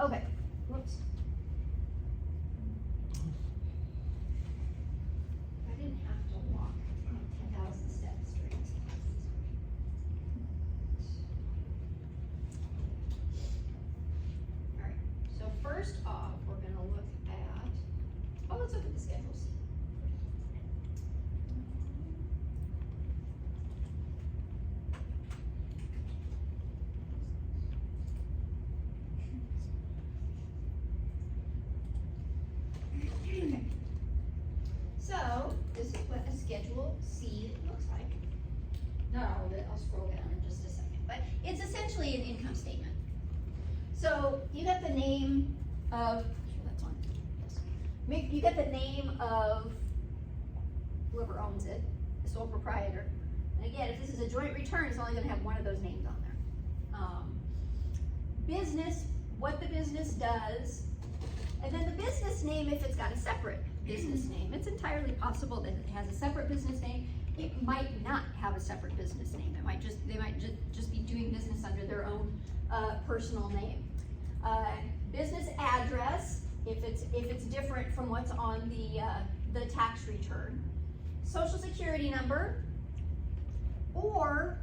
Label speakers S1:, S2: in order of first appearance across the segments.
S1: Okay, whoops. I didn't have to walk 10,000 steps during this class. Alright, so first off, we're gonna look at, let's look at the schedules. Okay. So, this is what a Schedule C looks like. Not all of it, I'll scroll down in just a second, but it's essentially an income statement. So, you got the name of, that's on, yes. You got the name of whoever owns it, the sole proprietor. And again, if this is a joint return, it's only gonna have one of those names on there. Business, what the business does, and then the business name if it's got a separate business name. It's entirely possible that it has a separate business name. It might not have a separate business name. They might just be doing business under their own personal name. Business address, if it's different from what's on the tax return. Social security number, or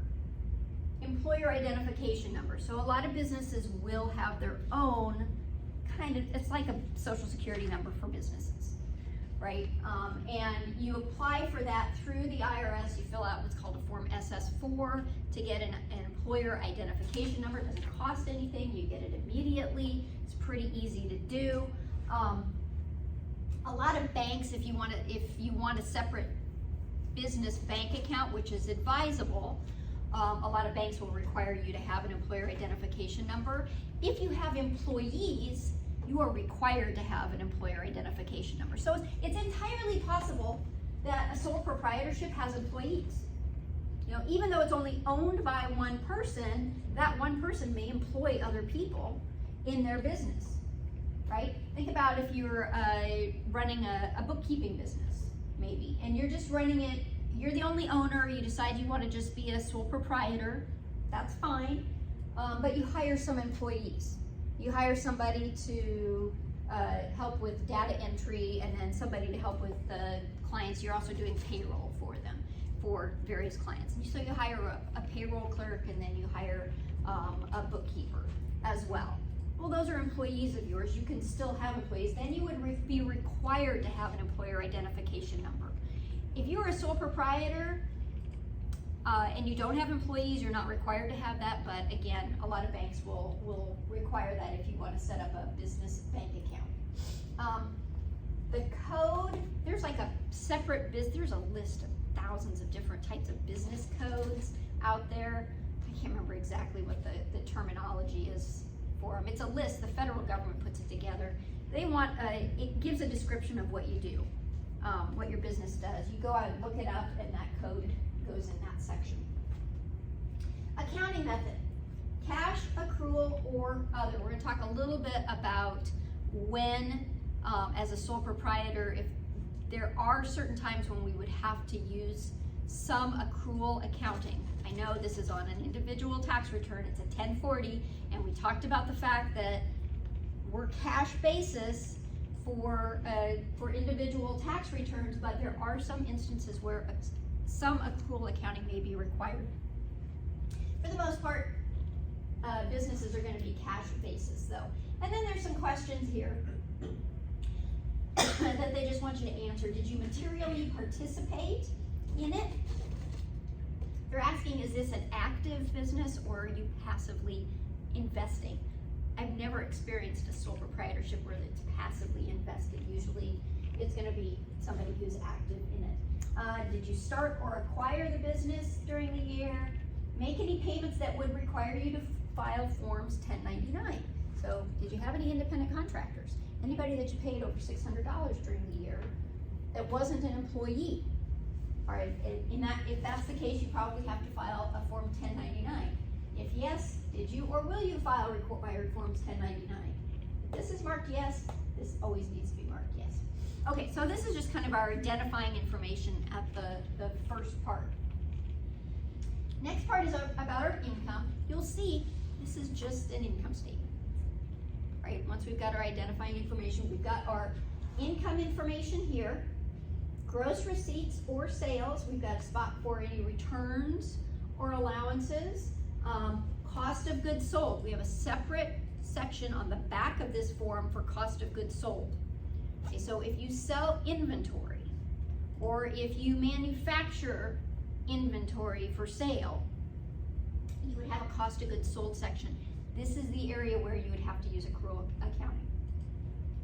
S1: employer identification number. So a lot of businesses will have their own it's like a social security number for businesses, right? And you apply for that through the IRS. You fill out what's called a Form SS4 to get an employer identification number. It doesn't cost anything. You get it immediately. It's pretty easy to do. A lot of banks, if you want a separate business bank account, which is advisable, a lot of banks will require you to have an employer identification number. If you have employees, you are required to have an employer identification number. So it's entirely possible that a sole proprietorship has employees. You know, even though it's only owned by one person, that one person may employ other people in their business, right? Think about if you're running a bookkeeping business, maybe, and you're just running it, you're the only owner, you decide you want to just be a sole proprietor, that's fine, but you hire some employees. You hire somebody to help with data entry, and then somebody to help with the clients. You're also doing payroll for them, for various clients. So you hire a payroll clerk, and then you hire a bookkeeper as well. Well, those are employees of yours. You can still have employees. Then you would be required to have an employer identification number. If you are a sole proprietor and you don't have employees, you're not required to have that, but again, a lot of banks will require that if you want to set up a business bank account. The code, there's like a separate there's a list of thousands of different types of business codes out there. I can't remember exactly what the terminology is for them. It's a list, the federal government puts it together. It gives a description of what you do, what your business does. You go out and look it up, and that code goes in that section. Accounting method, cash, accrual, or other. We're going to talk a little bit about when, as a sole proprietor, if there are certain times when we would have to use some accrual accounting. I know this is on an individual tax return, it's a 1040, and we talked about the fact that we're cash basis for individual tax returns, but there are some instances where some accrual accounting may be required. For the most part, businesses are going to be cash basis though. And then there's some questions here that they just want you to answer. Did you materially participate in it? They're asking, is this an active business or are you passively investing? I've never experienced a sole proprietorship where it's passively invested. Usually it's going to be somebody who's active in it. Did you start or acquire the business during the year? Make any payments that would require you to file forms 1099. So did you have any independent contractors? Anybody that you paid over $600 during the year that wasn't an employee? All right, if that's the case, you probably have to file a form 1099. If yes, did you or will you file required forms 1099? If this is marked yes, this always needs to be marked yes. Okay, so this is just kind of our identifying information at the first part. Next part is about our income. You'll see this is just an income statement, right? once we've got our identifying information, we've got our income information here, gross receipts or sales, we've got a spot for any returns or allowances, cost of goods sold. We have a separate section on the back of this form for cost of goods sold. Okay, so if you sell inventory, or if you manufacture inventory for sale, you would have a cost of goods sold section. This is the area where you would have to use accrual accounting.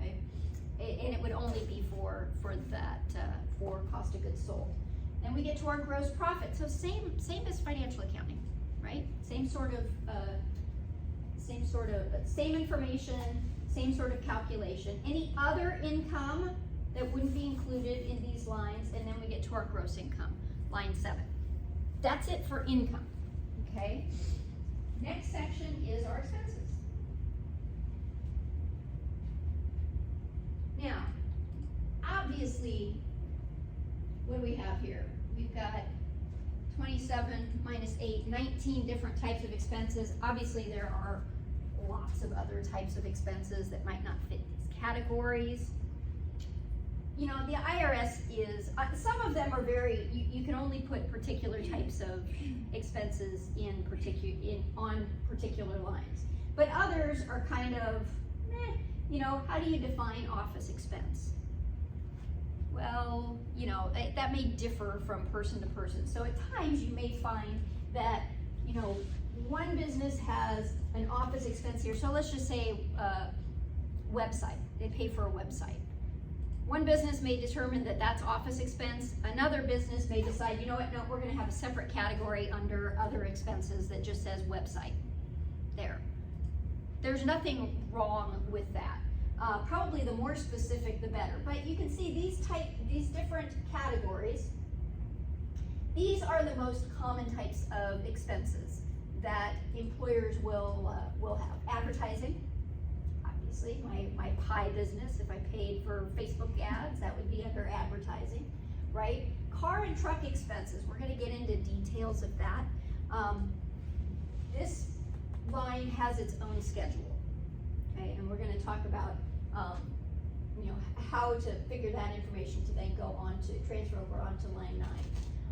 S1: Okay, and it would only be for cost of goods sold. Then we get to our gross profit. So same as financial accounting, right? Same information, same sort of calculation. Any other income that wouldn't be included in these lines, and then we get to our gross income, line 7. That's it for income, okay? Next section is our expenses. Now, obviously, what do we have here? We've got 27 minus 8, 19 different types of expenses. Obviously, there are lots of other types of expenses that might not fit these categories. You know, the IRS is, some of them are very, you can only put particular types of expenses on particular lines. But others are kind of, you know, how do you define office expense? Well, you know, that may differ from person to person. So at times you may find that, you know, one business has an office expense here. So let's just say website, they pay for a website. One business may determine that that's office expense. Another business may decide, you know what, no, we're gonna have a separate category under other expenses that just says website there. There's nothing wrong with that. Probably the more specific, the better. But you can see these different categories. These are the most common types of expenses that employers will have. Advertising, obviously, my pie business, if I paid for Facebook ads, that would be under advertising, right? Car and truck expenses, we're gonna get into details of that. This line has its own schedule, okay? And we're gonna talk about you know, how to figure that information to then go on to transfer over onto line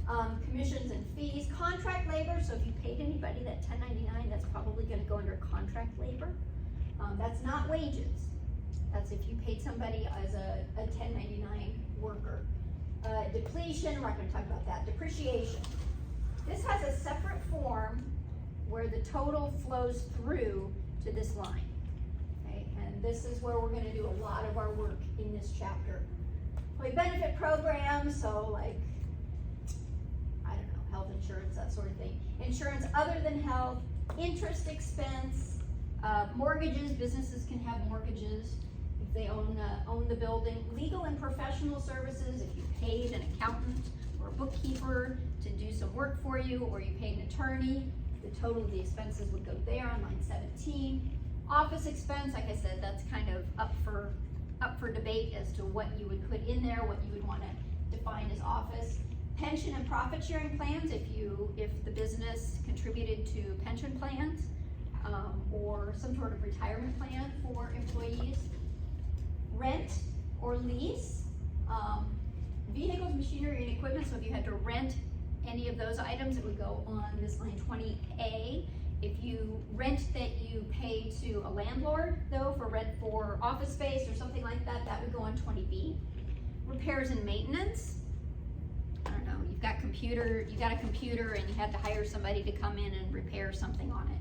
S1: 9. Commissions and fees, contract labor. So if you paid anybody that 1099, that's probably going to go under contract labor. That's not wages. That's if you paid somebody as a 1099 worker. Depletion, we're not going to talk about that. Depreciation. This has a separate form where the total flows through to this line. And this is where we're going to do a lot of our work in this chapter. Employee benefit programs, so like, I don't know, health insurance, that sort of thing. Insurance other than health, interest expense, mortgages, businesses can have mortgages if they own the building. Legal and professional services, if you paid an accountant or a bookkeeper to do some work for you, or you paid an attorney, the total of the expenses would go there on line 17. Office expense, like I said, that's kind of up for debate as to what you would put in there, what you would want to define as office. Pension and profit sharing plans, if the business contributed to pension plans or some sort of retirement plan for employees. Rent or lease, vehicles, machinery, and equipment. So if you had to rent any of those items, it would go on this line 20A. If you rent that you pay to a landlord, though, for rent for office space or something like that, that would go on 20B. Repairs and maintenance. I don't know, you got a computer and you had to hire somebody to come in and repair something on it.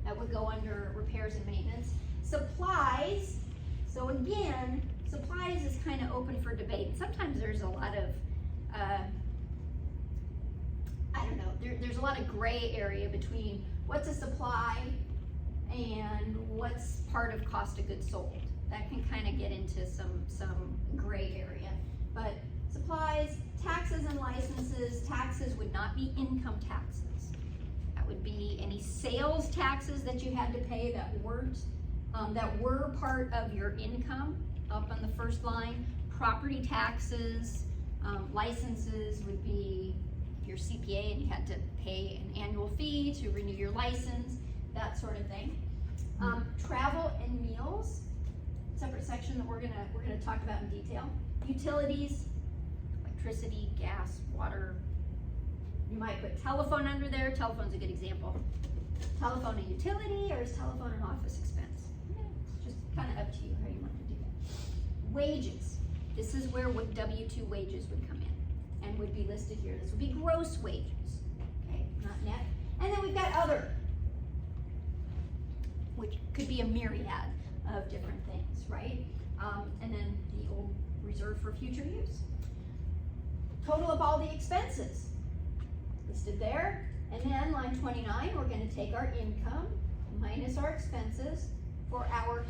S1: That would go under repairs and maintenance. Supplies. So again, supplies is kind of open for debate. Sometimes there's a lot of, I don't know, there's a lot of gray area between what's a supply and what's part of cost of goods sold. That can kind of get into some gray area. But supplies, taxes and licenses, taxes would not be income taxes. That would be any sales taxes that you had to pay that were part of your income up on the first line. Property taxes, licenses would be your CPA and you had to pay an annual fee to renew your license, that sort of thing. Travel and meals, section that we're gonna talk about in detail. Utilities, electricity, gas, water. You might put telephone under there. Telephone's a good example. Telephone a utility, or is telephone an office expense? It's just kind of up to you how you want to do that. Wages. This is where W-2 wages would come in and would be listed here. This would be gross wages, okay, not net. And then we've got other, which could be a myriad of different things, right? And then the old reserve for future use. Total of all the expenses listed there. And then line 29, we're going to take our income minus our expenses for our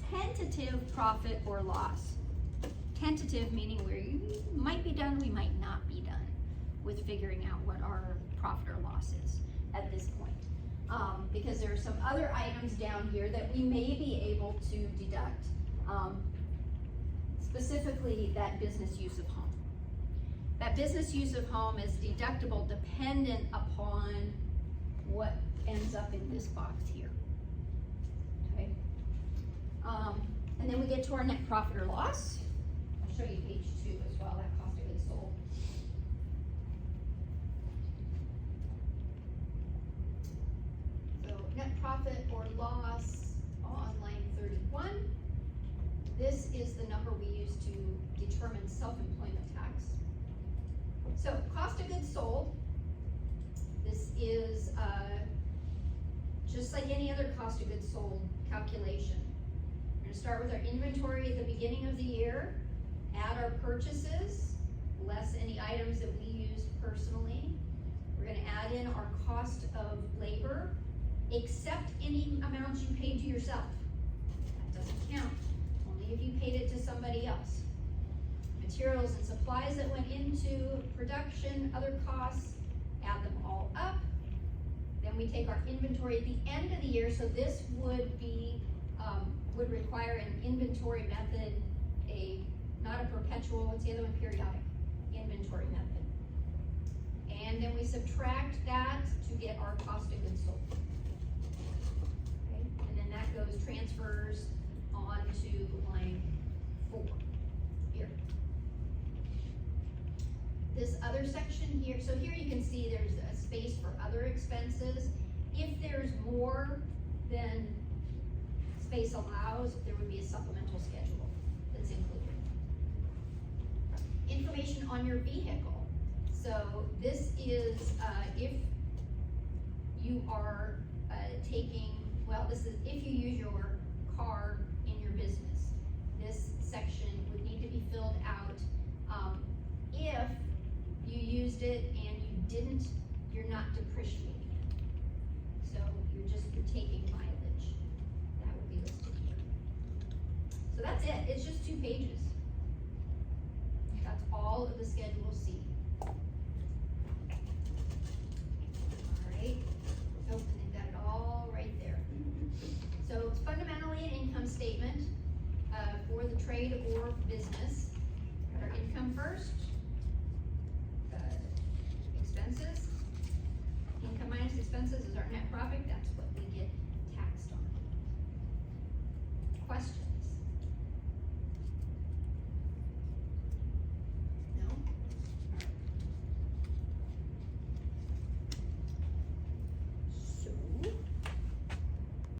S1: tentative profit or loss. Tentative meaning we might be done, we might not be done with figuring out what our profit or loss is at this point. Because there are some other items down here that we may be able to deduct, specifically that business use of home. That business use of home is deductible dependent upon what ends up in this box here, okay? And then we get to our net profit or loss. I'll show you page 2 as well, that cost of goods sold. So net profit or loss on line 31. This is the number we use to determine self-employment tax. So cost of goods sold, this is just like any other cost of goods sold calculation. We're going to start with our inventory at the beginning of the year, add our purchases, less any items that we used personally. We're going to add in our cost of labor, except any amounts you paid to yourself. That doesn't count, only if you paid it to somebody else. Materials and supplies that went into production, other costs, add them all up. Then we take our inventory at the end of the year, so this would be, would require an inventory method, not a perpetual, what's the other one, periodic inventory method. And then we subtract that to get our cost of goods sold. Okay, and then that goes, transfers on to line 4 here. This other section here, so here you can see there's a space for other expenses. If there's more than space allows, there would be a supplemental schedule that's included. Information on your vehicle. So this is if you are taking, well, this is if you use your car in your business. This section would need to be filled out. If you used it and you didn't, you're not depreciating it. So you're taking mileage. That would be listed here. So that's it. It's just 2 pages. That's all of the Schedule C. Alright. Oh, and they've got it all right there. So it's fundamentally an income statement for the trade or business. Got our income first. Expenses. Income minus expenses is our net profit. That's what we get taxed on. Question.